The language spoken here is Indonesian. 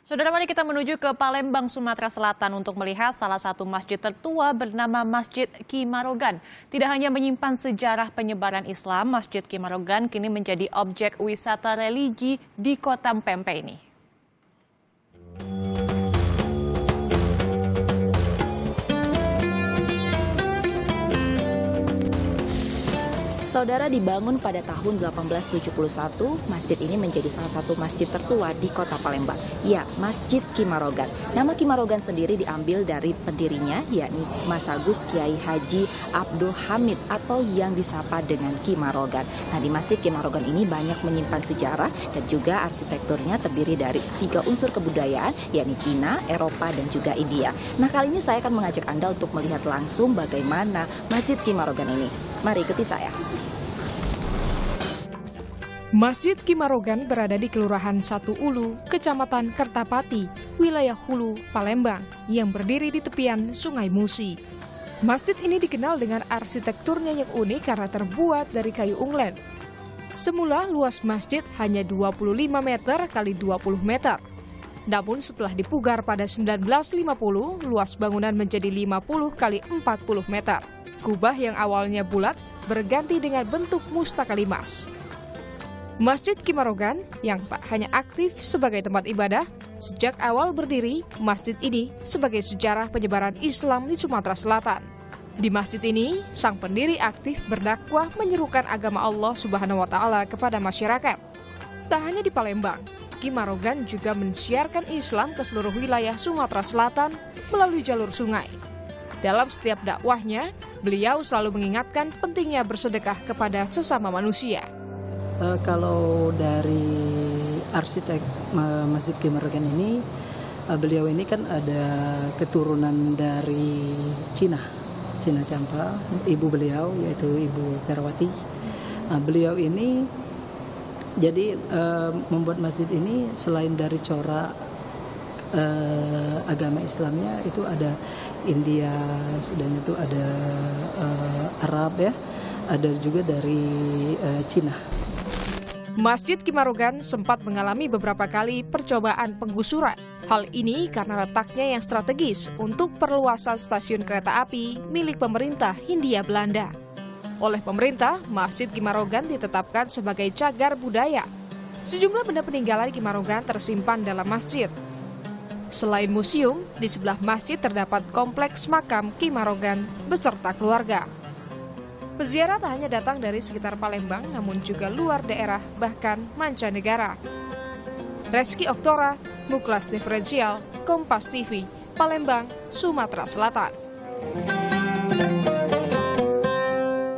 Saudara, mari kita menuju ke Palembang, Sumatera Selatan untuk melihat salah satu masjid tertua bernama Masjid Ki Marogan. Tidak hanya menyimpan sejarah penyebaran Islam, Masjid Ki Marogan kini menjadi objek wisata religi di Kota Mpempe ini. Saudara, dibangun pada tahun 1871, masjid ini menjadi salah satu masjid tertua di Kota Palembang. Ya, Masjid Ki Marogan. Nama Ki Marogan sendiri diambil dari pendirinya, yakni Mas Agus Kiai Haji Abdul Hamid atau yang disapa dengan Ki Marogan. Nah, di Masjid Ki Marogan ini banyak menyimpan sejarah dan juga arsitekturnya terdiri dari 3 unsur kebudayaan, yakni Cina, Eropa, dan juga India. Nah, kali ini saya akan mengajak Anda untuk melihat langsung bagaimana Masjid Ki Marogan ini. Mari ikuti saya. Masjid Ki Marogan berada di Kelurahan Satu Ulu, Kecamatan Kertapati, wilayah Hulu, Palembang, yang berdiri di tepian Sungai Musi. Masjid ini dikenal dengan arsitekturnya yang unik karena terbuat dari kayu unglen. Semula luas masjid hanya 25 meter kali 20 meter. Namun setelah dipugar pada 1950, luas bangunan menjadi 50 kali 40 meter. Kubah yang awalnya bulat berganti dengan bentuk mustakalimas. Masjid Ki Marogan yang tak hanya aktif sebagai tempat ibadah, sejak awal berdiri, masjid ini sebagai sejarah penyebaran Islam di Sumatera Selatan. Di masjid ini, sang pendiri aktif berdakwah menyerukan agama Allah Subhanahu wa Ta'ala kepada masyarakat. Tak hanya di Palembang, Ki Marogan juga mensiarkan Islam ke seluruh wilayah Sumatera Selatan melalui jalur sungai. Dalam setiap dakwahnya, beliau selalu mengingatkan pentingnya bersedekah kepada sesama manusia. Kalau dari arsitek Masjid Ki Marogan ini, beliau ini kan ada keturunan dari Cina Campa, ibu beliau yaitu Ibu Ferawati. Beliau ini jadi membuat masjid ini selain dari corak agama Islamnya itu ada India, sudah itu ada Arab ya, ada juga dari Cina. Masjid Ki Marogan sempat mengalami beberapa kali percobaan penggusuran. Hal ini karena letaknya yang strategis untuk perluasan stasiun kereta api milik pemerintah Hindia Belanda. Oleh pemerintah, Masjid Ki Marogan ditetapkan sebagai cagar budaya. Sejumlah benda peninggalan Ki Marogan tersimpan dalam masjid. Selain museum, di sebelah masjid terdapat kompleks makam Ki Marogan beserta keluarga. Peziarah tak hanya datang dari sekitar Palembang, namun juga luar daerah, bahkan mancanegara. Reski Oktora, Muklas Diferensial, Kompas TV, Palembang, Sumatera Selatan.